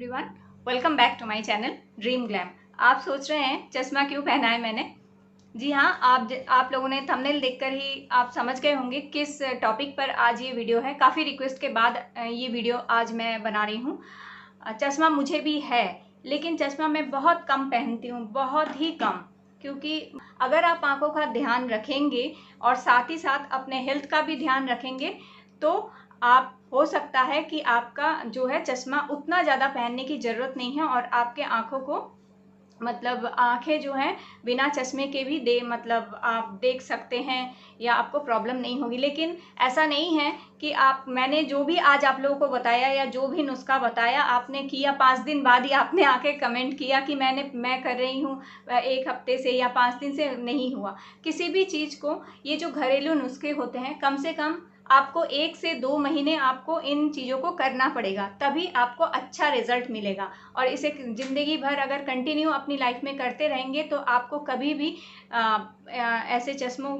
Everyone, welcome back to my channel Dream Glam. आप सोच रहे हैं चश्मा क्यों पहना है मैंने? जी हाँ, आप लोगों ने थंबनेल देखकर ही आप समझ गए होंगे किस टॉपिक पर आज ये वीडियो है। काफ़ी रिक्वेस्ट के बाद ये वीडियो आज मैं बना रही हूँ। चश्मा मुझे भी है, लेकिन चश्मा मैं बहुत कम पहनती हूँ, बहुत ही कम। क्योंकि अगर आप आंखों का ध्यान रखेंगे और साथ ही साथ अपने हेल्थ का भी ध्यान रखेंगे तो आप हो सकता है कि आपका जो है चश्मा उतना ज़्यादा पहनने की ज़रूरत नहीं है और आपके आंखों को मतलब आंखें जो हैं बिना चश्मे के भी आप देख सकते हैं या आपको प्रॉब्लम नहीं होगी। लेकिन ऐसा नहीं है कि मैंने जो भी आज आप लोगों को बताया या जो भी नुस्खा बताया आपने किया, 5 दिन बाद ही आपने आके कमेंट किया कि मैं कर रही हूँ 1 हफ्ते से या 5 दिन से, नहीं हुआ। किसी भी चीज़ को ये जो घरेलू नुस्खे होते हैं, कम से कम आपको 1 से 2 महीने आपको इन चीज़ों को करना पड़ेगा, तभी आपको अच्छा रिजल्ट मिलेगा। और इसे ज़िंदगी भर अगर कंटिन्यू अपनी लाइफ में करते रहेंगे तो आपको कभी भी ऐसे चश्मों,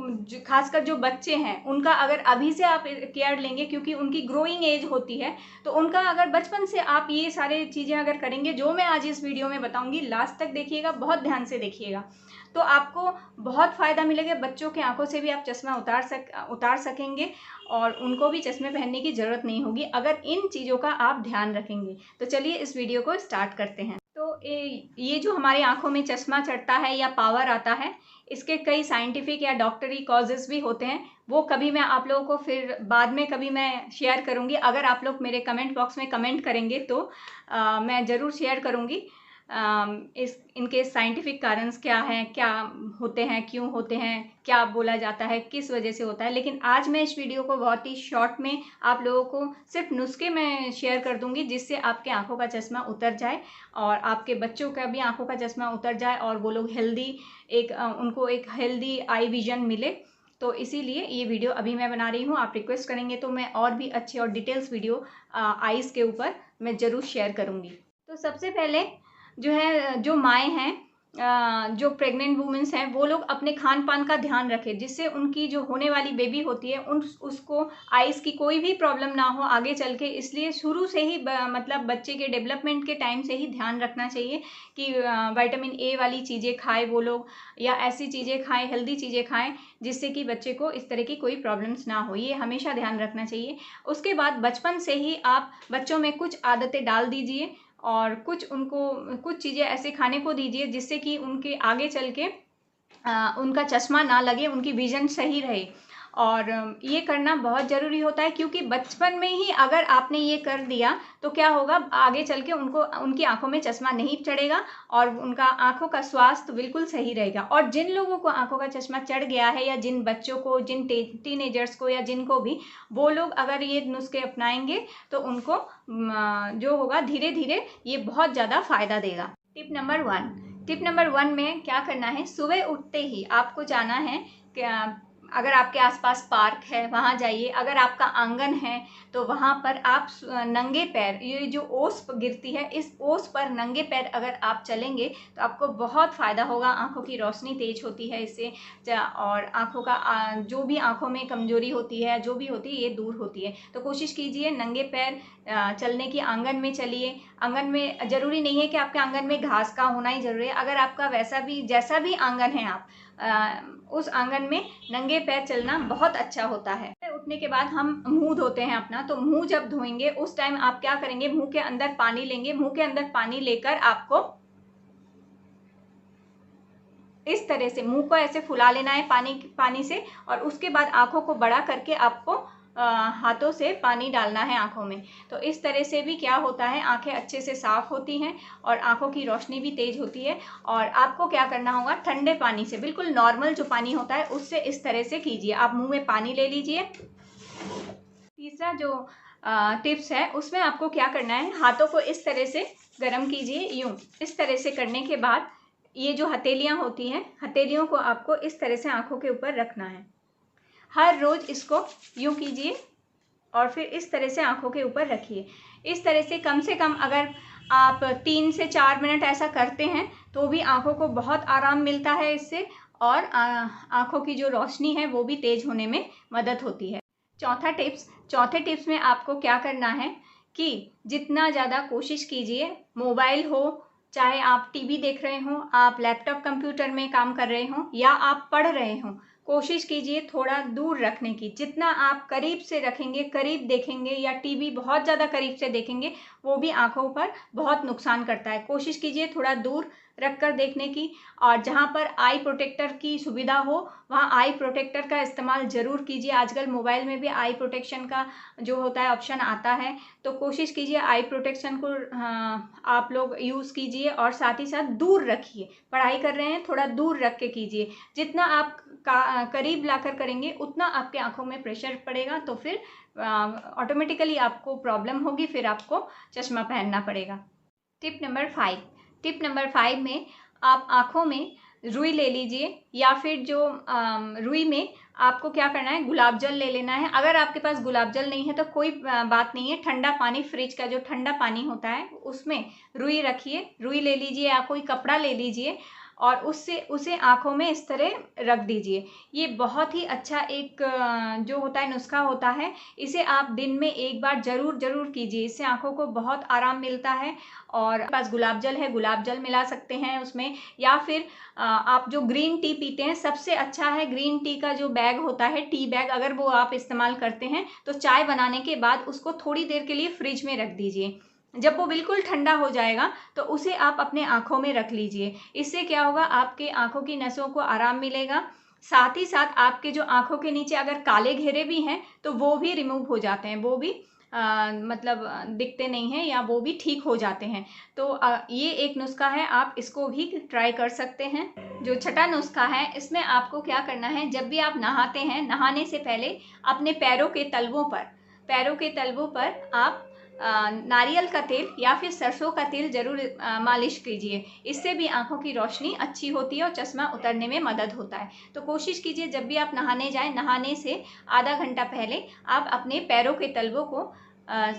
खासकर जो बच्चे हैं उनका अगर अभी से आप केयर लेंगे, क्योंकि उनकी ग्रोइंग एज होती है, तो उनका अगर बचपन से आप ये सारे चीज़ें अगर करेंगे जो मैं आज इस वीडियो में बताऊंगी, लास्ट तक देखिएगा, बहुत ध्यान से देखिएगा, तो आपको बहुत फ़ायदा मिलेगा। बच्चों की आंखों से भी आप चश्मा उतार सकेंगे और उनको भी चश्मे पहनने की ज़रूरत नहीं होगी अगर इन चीज़ों का आप ध्यान रखेंगे। तो चलिए इस वीडियो को स्टार्ट करते हैं। तो ये जो हमारी आंखों में चश्मा चढ़ता है या पावर आता है, इसके कई साइंटिफिक या डॉक्टरी कॉजेज़ भी होते हैं। वो कभी मैं आप लोगों को फिर बाद में कभी मैं शेयर करूँगी। अगर आप लोग मेरे कमेंट बॉक्स में कमेंट करेंगे तो मैं ज़रूर शेयर करूँगी इनके साइंटिफिक कारण क्या हैं, क्या होते हैं, क्यों होते हैं, क्या बोला जाता है, किस वजह से होता है। लेकिन आज मैं इस वीडियो को बहुत ही शॉर्ट में आप लोगों को सिर्फ नुस्खे में शेयर कर दूंगी, जिससे आपके आंखों का चश्मा उतर जाए और आपके बच्चों का भी आंखों का चश्मा उतर जाए और वो लोग उनको एक हेल्दी आई विजन मिले। तो इसीलिए ये वीडियो अभी मैं बना रही हूँ। आप रिक्वेस्ट करेंगे तो मैं और भी अच्छे और डिटेल्स वीडियो आईज़ के ऊपर मैं ज़रूर शेयर करूँगी। तो सबसे पहले जो है, जो माएँ हैं, जो प्रेग्नेंट वुमेन्स हैं, वो लोग अपने खान पान का ध्यान रखें, जिससे उनकी जो होने वाली बेबी होती है उसको आइज़ की कोई भी प्रॉब्लम ना हो आगे चल के। इसलिए शुरू से ही बच्चे के डेवलपमेंट के टाइम से ही ध्यान रखना चाहिए कि विटामिन ए वाली चीज़ें खाएं वो लोग, या ऐसी चीज़ें खाएं, हेल्दी चीज़ें खाएं, जिससे कि बच्चे को इस तरह की कोई प्रॉब्लम्स ना हो। ये हमेशा ध्यान रखना चाहिए। उसके बाद बचपन से ही आप बच्चों में कुछ आदतें डाल दीजिए और कुछ चीज़ें ऐसे खाने को दीजिए जिससे कि उनके आगे चल के उनका चश्मा ना लगे, उनकी विजन सही रहे। और ये करना बहुत ज़रूरी होता है, क्योंकि बचपन में ही अगर आपने ये कर दिया तो क्या होगा, आगे चल के उनकी आंखों में चश्मा नहीं चढ़ेगा और उनका आंखों का स्वास्थ्य बिल्कुल सही रहेगा। और जिन लोगों को आंखों का चश्मा चढ़ गया है, या जिन बच्चों को, जिन टीनेजर्स को, या जिनको भी, वो लोग अगर ये नुस्खे अपनाएंगे तो उनको जो होगा धीरे धीरे ये बहुत ज़्यादा फ़ायदा देगा। टिप नंबर 1 में क्या करना है, सुबह उठते ही आपको जाना है, अगर आपके आसपास पार्क है वहाँ जाइए, अगर आपका आंगन है तो वहाँ पर आप नंगे पैर, ये जो ओस गिरती है, इस ओस पर नंगे पैर अगर आप चलेंगे तो आपको बहुत फ़ायदा होगा। आंखों की रोशनी तेज होती है इससे, और आंखों का जो भी आंखों में कमजोरी होती है, जो भी होती है, ये दूर होती है। तो कोशिश कीजिए नंगे पैर चलने की। आंगन में चलिए। आंगन में ज़रूरी नहीं है कि आपके आंगन में घास का होना ही ज़रूरी है। अगर आपका जैसा भी आंगन है, आप उस आंगन में नंगे पैर चलना बहुत अच्छा होता है। उठने के बाद हम मुंह धोते हैं अपना, तो मुंह जब धोएंगे उस टाइम आप क्या करेंगे, मुंह के अंदर पानी लेंगे। मुंह के अंदर पानी लेकर आपको इस तरह से मुंह को ऐसे फुला लेना है पानी से, और उसके बाद आंखों को बड़ा करके आपको हाथों से पानी डालना है आंखों में। तो इस तरह से भी क्या होता है, आंखें अच्छे से साफ होती हैं और आंखों की रोशनी भी तेज होती है। और आपको क्या करना होगा, ठंडे पानी से, बिल्कुल नॉर्मल जो पानी होता है उससे इस तरह से कीजिए। आप मुंह में पानी ले लीजिए। तीसरा जो टिप्स है उसमें आपको क्या करना है, हाथों को इस तरह से गर्म कीजिए, यूं इस तरह से करने के बाद ये जो हथेलियाँ होती हैं, हथेलियों को आपको इस तरह से आंखों के ऊपर रखना है। हर रोज़ इसको यूं कीजिए और फिर इस तरह से आंखों के ऊपर रखिए। इस तरह से कम अगर आप 3 से 4 मिनट ऐसा करते हैं तो भी आंखों को बहुत आराम मिलता है इससे, और आंखों की जो रोशनी है वो भी तेज होने में मदद होती है। चौथे टिप्स में आपको क्या करना है कि जितना ज़्यादा कोशिश कीजिए, मोबाइल हो, चाहे आप टीवी देख रहे हो, आप लैपटॉप कंप्यूटर में काम कर रहे हो या आप पढ़ रहे हो, कोशिश कीजिए थोड़ा दूर रखने की। जितना आप करीब से रखेंगे, करीब देखेंगे या टीवी बहुत ज़्यादा करीब से देखेंगे, वो भी आंखों पर बहुत नुकसान करता है। कोशिश कीजिए थोड़ा दूर रख कर देखने की, और जहाँ पर आई प्रोटेक्टर की सुविधा हो वहाँ आई प्रोटेक्टर का इस्तेमाल ज़रूर कीजिए। आजकल मोबाइल में भी आई प्रोटेक्शन का जो होता है ऑप्शन आता है, तो कोशिश कीजिए आई प्रोटेक्शन को आप लोग यूज़ कीजिए, और साथ ही साथ दूर रखिए। पढ़ाई कर रहे हैं, थोड़ा दूर रख के कीजिए। जितना आप करीब लाकर करेंगे उतना आपके आंखों में प्रेशर पड़ेगा, तो फिर ऑटोमेटिकली आपको प्रॉब्लम होगी, फिर आपको चश्मा पहनना पड़ेगा। टिप नंबर 5 में आप आँखों में रुई ले लीजिए, या फिर जो रुई में आपको क्या करना है, गुलाब जल ले लेना है। अगर आपके पास गुलाब जल नहीं है तो कोई बात नहीं है, ठंडा पानी, फ्रिज का जो ठंडा पानी होता है उसमें रुई रखिए, रुई ले लीजिए या कोई कपड़ा ले लीजिए और उसे आँखों में इस तरह रख दीजिए। ये बहुत ही अच्छा एक जो होता है नुस्खा होता है, इसे आप दिन में एक बार ज़रूर कीजिए। इससे आँखों को बहुत आराम मिलता है। और पास गुलाब जल है, गुलाब जल मिला सकते हैं उसमें, या फिर आप जो ग्रीन टी पीते हैं, सबसे अच्छा है ग्रीन टी का जो बैग होता है, टी बैग, अगर वो आप इस्तेमाल करते हैं तो चाय बनाने के बाद उसको थोड़ी देर के लिए फ्रिज में रख दीजिए। जब वो बिल्कुल ठंडा हो जाएगा तो उसे आप अपने आँखों में रख लीजिए। इससे क्या होगा, आपके आँखों की नसों को आराम मिलेगा। साथ ही साथ आपके जो आँखों के नीचे अगर काले घेरे भी हैं तो वो भी रिमूव हो जाते हैं, वो भी मतलब दिखते नहीं हैं, या वो भी ठीक हो जाते हैं। तो ये एक नुस्खा है, आप इसको भी ट्राई कर सकते हैं। जो छठा नुस्खा है, इसमें आपको क्या करना है, जब भी आप नहाते हैं, नहाने से पहले अपने पैरों के तलवों पर आप नारियल का तेल या फिर सरसों का तेल ज़रूर मालिश कीजिए। इससे भी आँखों की रोशनी अच्छी होती है और चश्मा उतरने में मदद होता है। तो कोशिश कीजिए जब भी आप नहाने जाएं, नहाने से आधा घंटा पहले आप अपने पैरों के तलवों को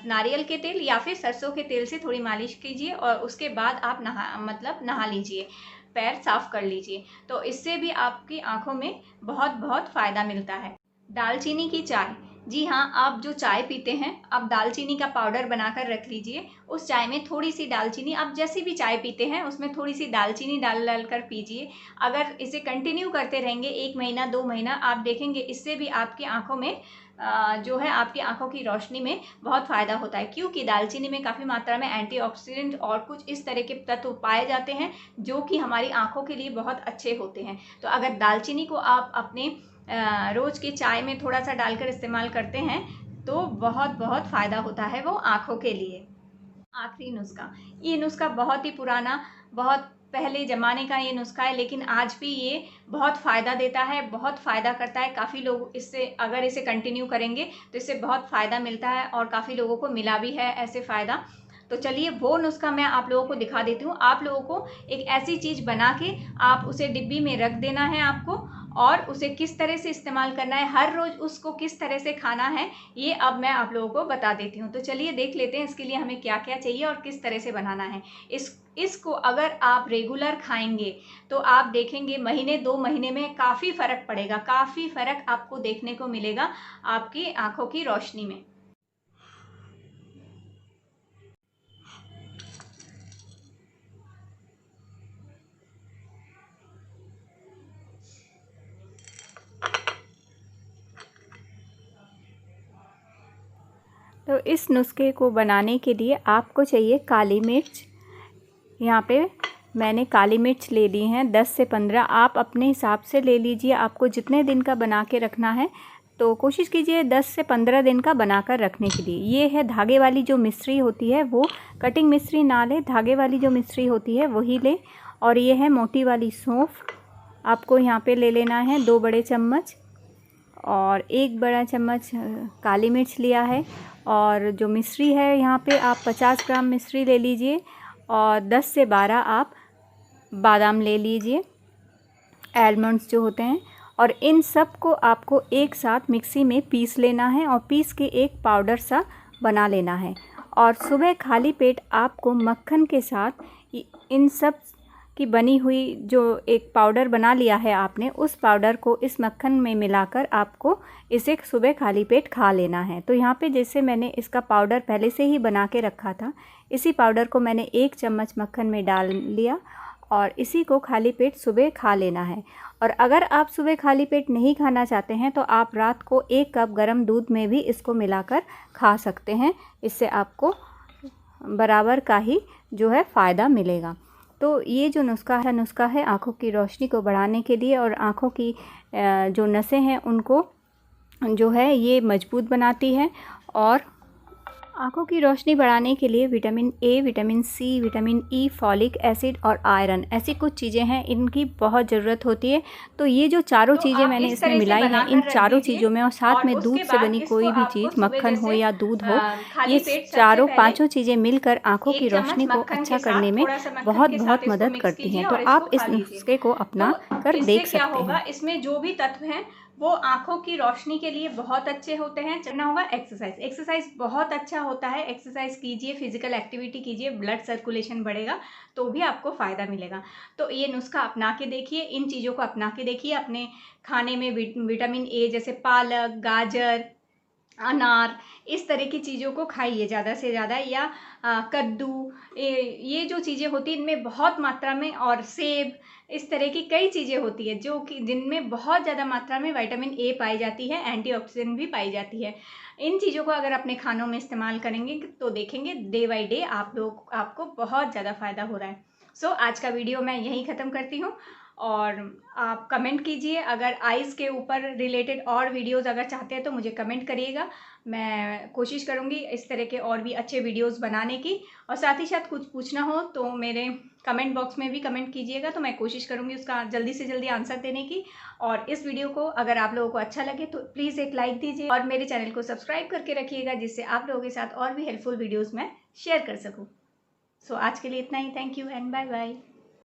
नारियल के तेल या फिर सरसों के तेल से थोड़ी मालिश कीजिए, और उसके बाद आप नहा लीजिए, पैर साफ कर लीजिए। तो इससे भी आपकी आँखों में बहुत फ़ायदा मिलता है। दालचीनी की चाय, जी हाँ, आप जो चाय पीते हैं, आप दालचीनी का पाउडर बनाकर रख लीजिए। उस चाय में थोड़ी सी दालचीनी, आप जैसी भी चाय पीते हैं उसमें थोड़ी सी दालचीनी डाल कर पीजिए। अगर इसे कंटिन्यू करते रहेंगे 1 महीना 2 महीना, आप देखेंगे इससे भी आपकी आंखों में जो है आपकी आंखों की रोशनी में बहुत फ़ायदा होता है, क्योंकि दालचीनी में काफ़ी मात्रा में एंटीऑक्सीडेंट और कुछ इस तरह के तत्व पाए जाते हैं जो कि हमारी आंखों के लिए बहुत अच्छे होते हैं। तो अगर दालचीनी को आप अपने रोज़ की चाय में थोड़ा सा डालकर इस्तेमाल करते हैं तो बहुत फ़ायदा होता है वो आँखों के लिए। आखिरी नुस्खा, ये नुस्खा बहुत ही पुराना, बहुत पहले ज़माने का ये नुस्खा है, लेकिन आज भी ये बहुत फ़ायदा देता है, बहुत फ़ायदा करता है। काफ़ी लोग इससे, अगर इसे कंटिन्यू करेंगे तो इससे बहुत फ़ायदा मिलता है और काफ़ी लोगों को मिला भी है ऐसे फ़ायदा। तो चलिए वो नुस्खा मैं आप लोगों को दिखा देती हूँ। आप लोगों को एक ऐसी चीज़ बना के आप उसे डिब्बी में रख देना है आपको, और उसे किस तरह से इस्तेमाल करना है, हर रोज़ उसको किस तरह से खाना है, ये अब मैं आप लोगों को बता देती हूँ। तो चलिए देख लेते हैं इसके लिए हमें क्या क्या चाहिए और किस तरह से बनाना है। इसको अगर आप रेगुलर खाएंगे तो आप देखेंगे महीने 2 महीने में काफ़ी फ़र्क पड़ेगा, काफ़ी फ़र्क आपको देखने को मिलेगा आपकी आँखों की रोशनी में। तो इस नुस्खे को बनाने के लिए आपको चाहिए काली मिर्च। यहाँ पे मैंने काली मिर्च ले ली हैं 10 से 15, आप अपने हिसाब से ले लीजिए। आपको जितने दिन का बना के रखना है तो कोशिश कीजिए 10 से 15 दिन का बनाकर रखने के लिए। ये है धागे वाली जो मिश्री होती है, वो कटिंग मिश्री ना ले, धागे वाली जो मिश्री होती है वही ले। और ये है मोटी वाली सौंफ, आपको यहाँ पे ले लेना है 2 बड़े चम्मच, और 1 बड़ा चम्मच काली मिर्च लिया है। और जो मिश्री है यहाँ पे आप 50 ग्राम मिश्री ले लीजिए, और 10 से 12 आप बादाम ले लीजिए, आलमंड्स जो होते हैं। और इन सब को आपको एक साथ मिक्सी में पीस लेना है और पीस के एक पाउडर सा बना लेना है। और सुबह खाली पेट आपको मक्खन के साथ इन सब की बनी हुई जो एक पाउडर बना लिया है आपने, उस पाउडर को इस मक्खन में मिलाकर आपको इसे सुबह खाली पेट खा लेना है। तो यहाँ पे जैसे मैंने इसका पाउडर पहले से ही बना के रखा था, इसी पाउडर को मैंने 1 चम्मच मक्खन में डाल लिया और इसी को खाली पेट सुबह खा लेना है। और अगर आप सुबह खाली पेट नहीं खाना चाहते हैं तो आप रात को 1 कप गर्म दूध में भी इसको मिलाकर खा सकते हैं। इससे आपको बराबर का ही जो है फ़ायदा मिलेगा। तो ये जो नुस्खा है आँखों की रोशनी को बढ़ाने के लिए और आँखों की जो नसें हैं उनको जो है ये मजबूत बनाती है। और आँखों की रोशनी बढ़ाने के लिए vitamin A, vitamin C, vitamin E, folic acid और आयरन, ऐसी कुछ चीज़ें हैं, इनकी बहुत ज़रूरत होती है। तो ये जो चारों चीज़ें मैंने इसमें मिलाई हैं, इन चारों चीज़ों में और साथ में दूध से बनी कोई भी चीज़, मक्खन हो या दूध हो, ये चारों पाँचों चीज़ें मिलकर आँखों की रोशनी को अच्छा करने में बहुत मदद करती हैं। तो आप इस नुस्खे को अपना कर देख सकते हैं। इसमें जो भी तत्व हैं वो आंखों की रोशनी के लिए बहुत अच्छे होते हैं। करना होगा एक्सरसाइज बहुत अच्छा होता है। एक्सरसाइज कीजिए, फिजिकल एक्टिविटी कीजिए, ब्लड सर्कुलेशन बढ़ेगा तो भी आपको फ़ायदा मिलेगा। तो ये नुस्खा अपना के देखिए, इन चीज़ों को अपना के देखिए। अपने खाने में विटामिन ए जैसे पालक, गाजर, अनार, इस तरह की चीज़ों को खाइए ज़्यादा से ज़्यादा, या कद्दू, ये जो चीज़ें होती हैं इनमें बहुत मात्रा में, और सेब, इस तरह की कई चीज़ें होती है जो कि जिनमें बहुत ज़्यादा मात्रा में विटामिन ए पाई जाती है, एंटीऑक्सीडेंट भी पाई जाती है। इन चीज़ों को अगर अपने खानों में इस्तेमाल करेंगे तो देखेंगे डे बाई डे आपको बहुत ज़्यादा फ़ायदा हो रहा है। सो आज का वीडियो मैं यहीं ख़त्म करती हूँ। और आप कमेंट कीजिए, अगर आइज़ के ऊपर रिलेटेड और वीडियोज़ अगर चाहते हैं तो मुझे कमेंट करिएगा। मैं कोशिश करूँगी इस तरह के और भी अच्छे वीडियोज़ बनाने की। और साथ ही साथ कुछ पूछना हो तो मेरे कमेंट बॉक्स में भी कमेंट कीजिएगा, तो मैं कोशिश करूँगी उसका जल्दी से जल्दी आंसर देने की। और इस वीडियो को अगर आप लोगों को अच्छा लगे तो प्लीज़ एक लाइक दीजिए और मेरे चैनल को सब्सक्राइब करके रखिएगा, जिससे आप लोगों के साथ और भी हेल्पफुल वीडियोज़ मैं शेयर कर सकूँ। सो आज के लिए इतना ही। Thank you and bye bye.